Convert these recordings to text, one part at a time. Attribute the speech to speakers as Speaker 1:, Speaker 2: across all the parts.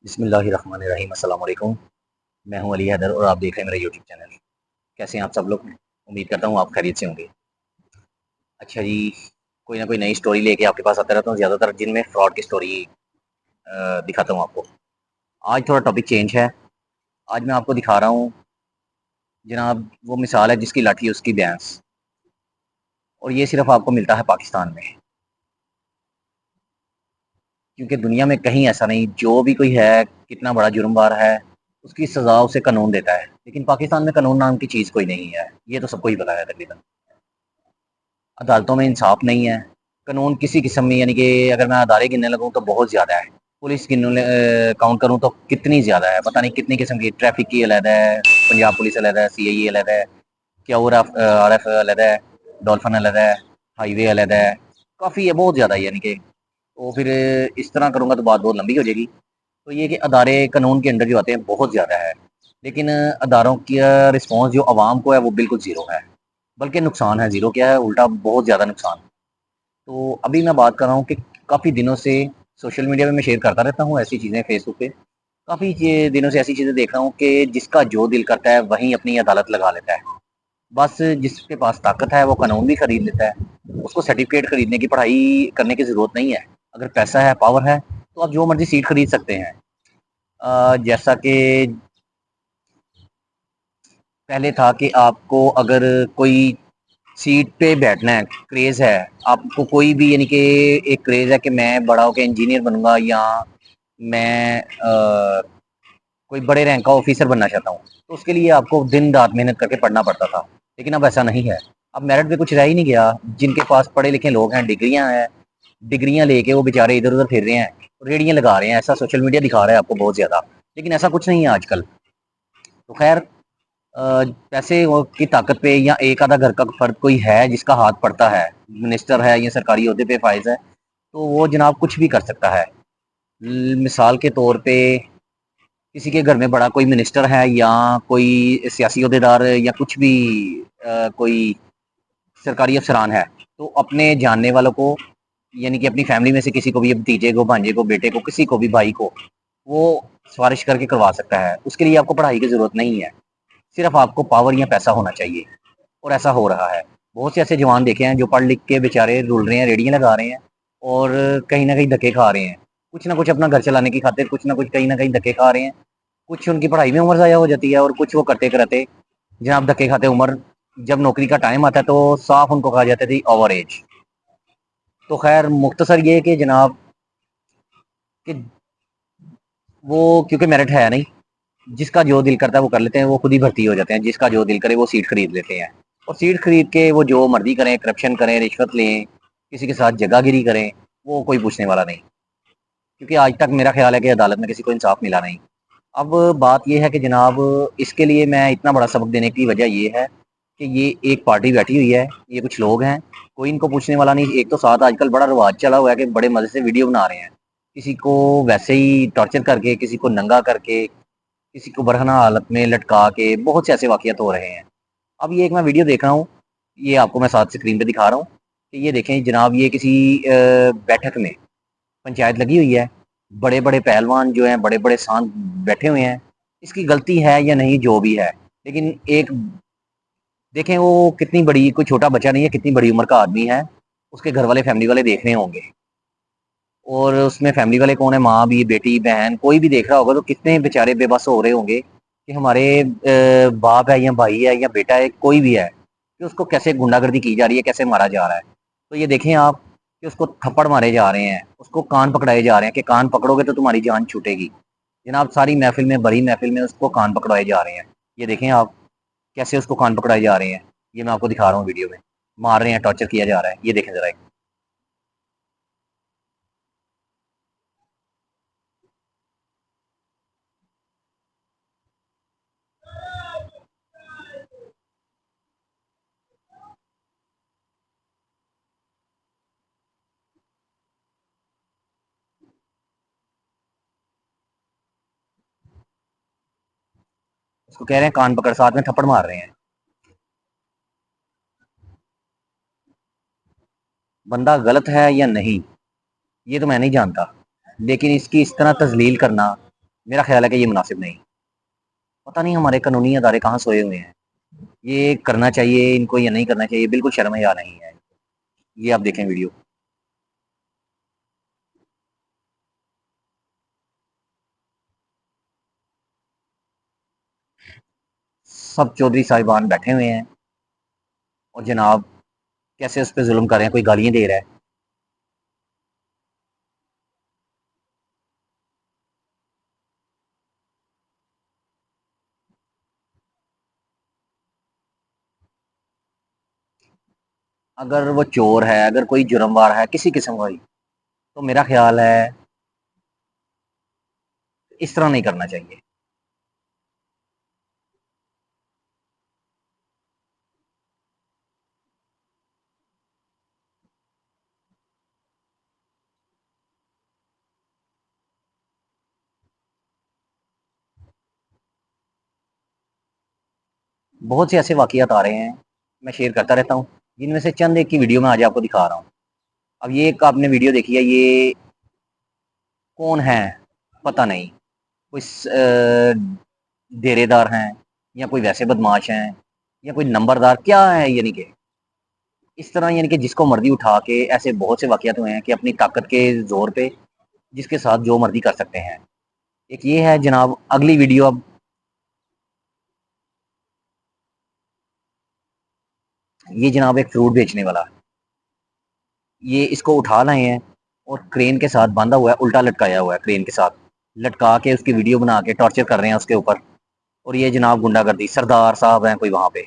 Speaker 1: बिस्मिल्लाहिर्रहमानिर्रहीम। अस्सलाम वालेकुम। मैं हूं अली हैदर और आप देख रहे हैं मेरा यूट्यूब चैनल। कैसे हैं आप सब लोग? उम्मीद करता हूं आप खैरियत से होंगे। अच्छा जी, कोई ना कोई नई स्टोरी लेके आपके पास आता रहता हूं, ज़्यादातर जिनमें फ्रॉड की स्टोरी दिखाता हूं आपको। आज थोड़ा टॉपिक चेंज है। आज मैं आपको दिखा रहा हूं जनाब वो मिसाल है जिसकी लाठी उसकी भैंस, और ये सिर्फ आपको मिलता है पाकिस्तान में। क्योंकि दुनिया में कहीं ऐसा नहीं, जो भी कोई है कितना बड़ा जुर्मबार है उसकी सज़ा उसे कानून देता है, लेकिन पाकिस्तान में कानून नाम की चीज़ कोई नहीं है। ये तो सबको ही पता है तकरीबन। अदालतों में इंसाफ नहीं है। कानून किसी किस्म में, यानी कि अगर मैं अदारे गिनने लगूँ तो बहुत ज़्यादा है। पुलिस काउंट करूँ तो कितनी ज़्यादा है, पता नहीं कितनी किस्म की। ट्रैफिक की अलग है, पंजाब पुलिस अलग है, CIE अलग है, क्या RF अलग है, डॉल्फिन अलग है, हाईवे अलग है। काफ़ी है, बहुत ज़्यादा है, यानी कि तो फिर इस तरह करूँगा तो बात बहुत लंबी हो जाएगी। तो ये कि अदारे कानून के अंडर जो आते हैं बहुत ज़्यादा है, लेकिन अदारों का रिस्पॉन्स जो आवाम को है वो बिल्कुल ज़ीरो है। बल्कि नुकसान है, ज़ीरो क्या है, उल्टा बहुत ज़्यादा नुकसान। तो अभी मैं बात कर रहा हूँ कि काफ़ी दिनों से सोशल मीडिया पे मैं शेयर करता रहता हूँ ऐसी चीज़ें फेसबुक पे। काफ़ी दिनों से ऐसी चीज़ें देख रहा हूँ कि जिसका जो दिल करता है वहीं अपनी अदालत लगा लेता है। बस जिसके पास ताकत है वो कानून भी खरीद लेता है। उसको सर्टिफिकेट खरीदने की, पढ़ाई करने की ज़रूरत नहीं है। अगर पैसा है, पावर है, तो आप जो मर्जी सीट खरीद सकते हैं। जैसा कि पहले था कि आपको अगर कोई सीट पे बैठना है, क्रेज़ है, आपको कोई भी, यानी कि एक क्रेज़ है कि मैं बड़ा होके इंजीनियर बनूँगा, या मैं कोई बड़े रैंक का ऑफिसर बनना चाहता हूँ, तो उसके लिए आपको दिन-रात मेहनत करके पढ़ना पड़ता था। लेकिन अब ऐसा नहीं है। अब मेरिट पे कुछ रह ही नहीं गया। जिनके पास पढ़े-लिखे लोग हैं, डिग्रियाँ हैं, डिग्रियाँ लेके वो बेचारे इधर-उधर फिर रहे हैं, रेडियाँ लगा रहे हैं। ऐसा सोशल मीडिया दिखा रहा है आपको बहुत ज़्यादा, लेकिन ऐसा कुछ नहीं है आजकल। तो खैर, पैसे की ताकत पे या एक आधा घर का फर्द कोई है जिसका हाथ पड़ता है, मिनिस्टर है या सरकारी ओहदे पे फाइज है, तो वो जनाब कुछ भी कर सकता है। मिसाल के तौर पे किसी के घर में बड़ा कोई मिनिस्टर है या कोई सियासी ओहदेदार या कुछ भी, कोई सरकारी अफसरान है, तो अपने जानने वालों को, यानी कि अपनी फैमिली में से किसी को भी, भतीजे को, भांजे को, बेटे को, किसी को भी, भाई को, वो सिफारिश करके करवा सकता है। उसके लिए आपको पढ़ाई की ज़रूरत नहीं है। सिर्फ आपको पावर या पैसा होना चाहिए, और ऐसा हो रहा है। बहुत से ऐसे जवान देखे हैं जो पढ़ लिख के बेचारे रुल रहे हैं, रेडियाँ लगा रहे हैं, और कहीं न कहीं धक्के खा रहे हैं। कुछ ना कुछ अपना घर चलाने की खातिर कुछ ना कुछ कहीं न कहीं धक्के खा रहे हैं। कुछ उनकी पढ़ाई में उम्र ज़ाया हो जाती है, और कुछ वो करते-कराते जनाब धक्के खाते उम्र, जब नौकरी का टाइम आता है तो साफ उनको कहा जाता थी ओवर एज। तो खैर मुख्तसर ये कि जनाब कि वो क्योंकि मेरिट है नहीं, जिसका जो दिल करता है वो कर लेते हैं, वो खुद ही भर्ती हो जाते हैं। जिसका जो दिल करे वो सीट खरीद लेते हैं, और सीट खरीद के वो जो मर्जी करें, करप्शन करें, रिश्वत लें, किसी के साथ जगहगिरी करें, वो कोई पूछने वाला नहीं। क्योंकि आज तक मेरा ख्याल है कि अदालत में किसी को इंसाफ मिला नहीं। अब बात ये है कि जनाब, इसके लिए मैं इतना बड़ा सबक देने की वजह ये है कि ये एक पार्टी बैठी हुई है, ये कुछ लोग हैं, कोई इनको पूछने वाला नहीं। एक तो साथ आजकल बड़ा रिवाज चला हुआ है कि बड़े मज़े से वीडियो बना रहे हैं, किसी को वैसे ही टॉर्चर करके, किसी को नंगा करके, किसी को बरहना हालत में लटका के, बहुत से ऐसे वाक़यात हो रहे हैं। अब ये एक मैं वीडियो देख रहा हूँ, ये आपको मैं साथ स्क्रीन पे दिखा रहा हूँ कि ये देखें जनाब, ये किसी बैठक में पंचायत लगी हुई है। बड़े-बड़े पहलवान जो हैं, बड़े-बड़े सांड बैठे हुए हैं। इसकी गलती है या नहीं जो भी है, लेकिन एक देखें वो कितनी बड़ी, कोई छोटा बच्चा नहीं है, कितनी बड़ी उम्र का आदमी है। उसके घर वाले, फैमिली वाले देख रहे होंगे, और उसमें फैमिली वाले कौन है? माँ भी, बेटी, बहन, कोई भी देख रहा होगा तो कितने बेचारे बेबस हो रहे होंगे कि हमारे बाप है या भाई है या बेटा है, कोई भी है, कि उसको कैसे गुंडागर्दी की जा रही है, कैसे मारा जा रहा है। तो ये देखें आप कि उसको थप्पड़ मारे जा रहे हैं, उसको कान पकड़ाए जा रहे हैं कि कान पकड़ोगे तो तुम्हारी जान छूटेगी। जनाब सारी महफिल में, बड़ी महफिल में उसको कान पकड़वाए जा रहे हैं। ये देखें आप कैसे उसको कान पकड़ाए जा रहे हैं। ये मैं आपको दिखा रहा हूँ वीडियो में। मार रहे हैं, टॉर्चर किया जा रहा है। ये देखें ज़रा। उसको कह रहे हैं कान पकड़, साथ में थप्पड़ मार रहे हैं। बंदा गलत है या नहीं, ये तो मैं नहीं जानता, लेकिन इसकी इस तरह तजलील करना, मेरा ख्याल है कि ये मुनासिब नहीं। पता नहीं हमारे कानूनी अदारे कहाँ सोए हुए हैं। ये करना चाहिए इनको या नहीं करना चाहिए, बिल्कुल शर्म-हया नहीं है। ये आप देखें वीडियो। सब चौधरी साहिबान बैठे हुए हैं और जनाब कैसे उस पे ज़ुल्म कर रहे हैं, कोई गालियाँ दे रहा है। अगर वो चोर है, अगर कोई जुर्मवार है, किसी किस्म का भी, तो मेरा ख्याल है इस तरह नहीं करना चाहिए। बहुत से ऐसे वाक़ियात आ रहे हैं, मैं शेयर करता रहता हूँ, जिनमें से चंद एक की वीडियो मैं आज आपको दिखा रहा हूँ। अब ये एक आपने वीडियो देखी है, ये कौन है? पता नहीं। कोई डेरेदार हैं या कोई वैसे बदमाश हैं या कोई नंबरदार क्या है, यानी कि इस तरह यानी कि जिसको मर्ज़ी उठा के ऐसे बहुत से वाक़ियात हुए हैं कि अपनी ताकत के ज़ोर पे जिसके साथ जो मर्ज़ी कर सकते हैं। एक ये है जनाब, अगली वीडियो अब ये जनाब एक फ्रूट बेचने वाला, ये इसको उठा लाए हैं और क्रेन के साथ बांधा हुआ है, उल्टा लटकाया हुआ है क्रेन के साथ, लटका के उसकी वीडियो बना के टॉर्चर कर रहे हैं उसके ऊपर। और ये जनाब गुंडागर्दी, सरदार साहब हैं कोई वहाँ पे।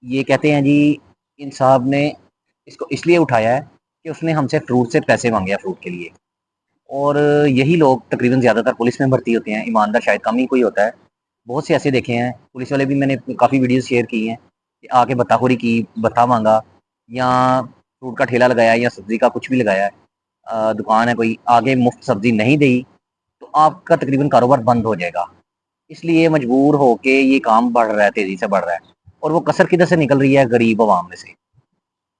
Speaker 1: ये कहते हैं जी इन साहब ने इसको इसलिए उठाया है कि उसने हमसे फ्रूट से पैसे मांगे हैं फ्रूट के लिए। और यही लोग तकरीबन ज़्यादातर पुलिस में भर्ती होते हैं, ईमानदार शायद कम ही कोई होता है। बहुत से ऐसे देखे हैं, पुलिस वाले भी मैंने काफ़ी वीडियोज़ शेयर की हैं कि आके बत्ताखोरी की, भत्ता माँगा या फ्रूट का ठेला लगाया या सब्ज़ी का कुछ भी लगाया है, दुकान है कोई, आगे मुफ्त सब्ज़ी नहीं दी, तो आपका तकरीबन कारोबार बंद हो जाएगा। इसलिए मजबूर होके ये काम बढ़ रहा है, तेज़ी से बढ़ रहा है। और वो कसर किधर से निकल रही है? गरीब अवाम में से।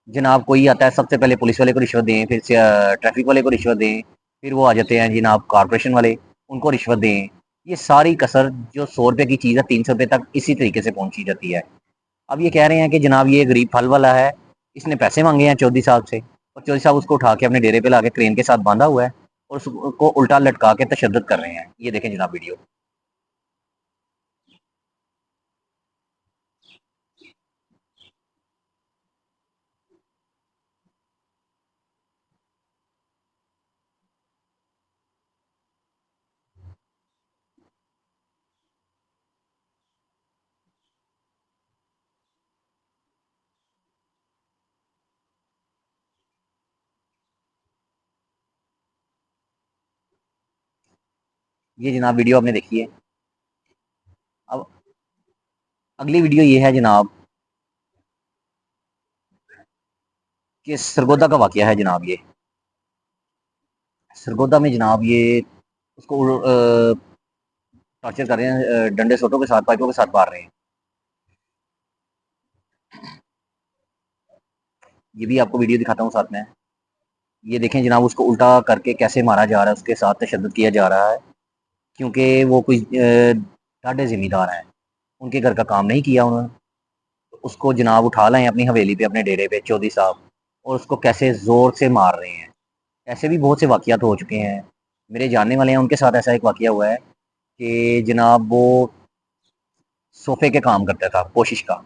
Speaker 1: जनाब कोई आता है सबसे पहले पुलिस वाले को रिश्वत दें, फिर से ट्रैफिक वाले को रिश्वत दें, फिर वो आ जाते हैं जनाब कारपोरेशन वाले, उनको रिश्वत दें। ये सारी कसर जो 100 रुपए की चीज़ है 300 रुपए तक इसी तरीके से पहुँची जाती है। अब ये कह रहे हैं कि जनाब ये गरीब फल वाला है, इसने पैसे माँगे हैं चौधरी साहब से और चौधरी साहब उसको उठा के अपने डेरे पे लाके क्रेन के साथ बाँधा हुआ है और उसको उल्टा लटका के तशद्दुद कर रहे हैं। ये देखें जनाब वीडियो। ये जनाब वीडियो आपने देखी है। अब अगली वीडियो ये है जनाब कि सरगोदा का वाक़या है जनाब ये। सरगोदा में जनाब ये उसको टॉर्चर कर रहे हैं, डंडे सोटों के साथ, पाइपों के साथ मार रहे हैं। ये भी आपको वीडियो दिखाता हूँ साथ में। ये देखें जनाब उसको उल्टा करके कैसे मारा जा रहा है, उसके साथ तशद्दुद किया जा रहा है क्योंकि वो कोई साढ़े ज़िम्मेदार हैं, उनके घर का काम नहीं किया उन्होंने। तो उसको जनाब उठा लाए अपनी हवेली पे, अपने डेरे पे चौधरी साहब, और उसको कैसे ज़ोर से मार रहे हैं। ऐसे भी बहुत से वाक़ियात हो चुके हैं। मेरे जानने वाले हैं, उनके साथ ऐसा एक वाक़या हुआ है कि जनाब वो सोफ़े के काम करता था, कोशिश का।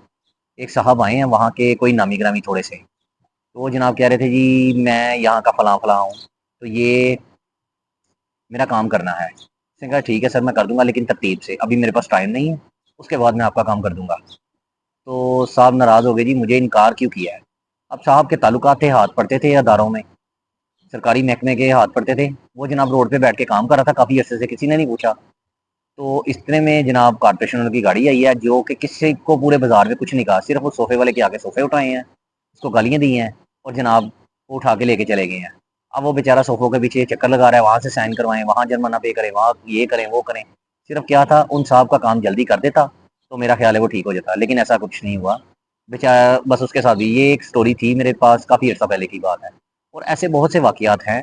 Speaker 1: एक साहब आए हैं वहाँ के, कोई नामी-गिरामी थोड़े से। तो वो जनाब कह रहे थे जी मैं यहाँ का फलाँ-फलाँ हूँ, तो ये मेरा काम करना है। उसने कहा ठीक है सर मैं कर दूँगा लेकिन तरतीब से, अभी मेरे पास टाइम नहीं है, उसके बाद मैं आपका काम कर दूँगा। तो साहब नाराज़ हो गए जी मुझे इनकार क्यों किया है? अब साहब के ताल्लुकात थे, हाथ पड़ते थे अदारों में, सरकारी महकमे के हाथ पड़ते थे। वो जनाब रोड पे बैठ के काम कर रहा था काफ़ी अरसे से, किसी ने नहीं पूछा। तो इतने में जनाब कारपोरेशन वालों की गाड़ी आई है जो कि किसी को पूरे बाज़ार में कुछ नहीं कहा, सिर्फ़ वो सोफ़े वाले के आके सोफ़े उठाए हैं, उसको गालियाँ दी हैं और जनाब वो उठा के लेके चले गए हैं। अब वो बेचारा सोफ़ों के पीछे चक्कर लगा रहा है, वहाँ से साइन करवाएँ, वहाँ जुर्माना पे करें, वहाँ ये करें, वो करें। सिर्फ़ क्या था उन साहब का काम जल्दी कर देता, तो मेरा ख़्याल है वो ठीक हो जाता, लेकिन ऐसा कुछ नहीं हुआ। बस उसके साथ भी ये एक स्टोरी थी मेरे पास, काफ़ी अर्सा पहले की बात है। और ऐसे बहुत से वाक़यात हैं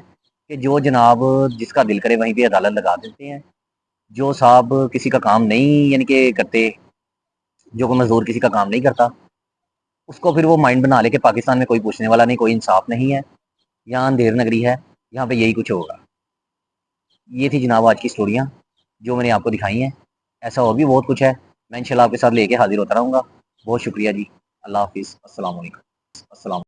Speaker 1: कि जो जनाब जिसका दिल करे वहीं पे अदालत लगा देते हैं। जो साहब किसी का काम नहीं यानी कि करते, जो कोई मज़दूर किसी का काम नहीं करता, उसको फिर वो माइंड बना ले कि पाकिस्तान में कोई पूछने वाला नहीं, कोई इंसाफ नहीं है, यहाँ अंधेर नगरी है, यहाँ पे यही कुछ होगा। ये थी जनाब आज की स्टोरियाँ जो मैंने आपको दिखाई हैं। ऐसा और भी बहुत कुछ है, मैं इंशाल्लाह आपके साथ लेके हाज़िर होता रहूँगा। बहुत शुक्रिया जी। अल्लाह हाफ़िज़। अस्सलाम वालेकुम। अस्सलाम।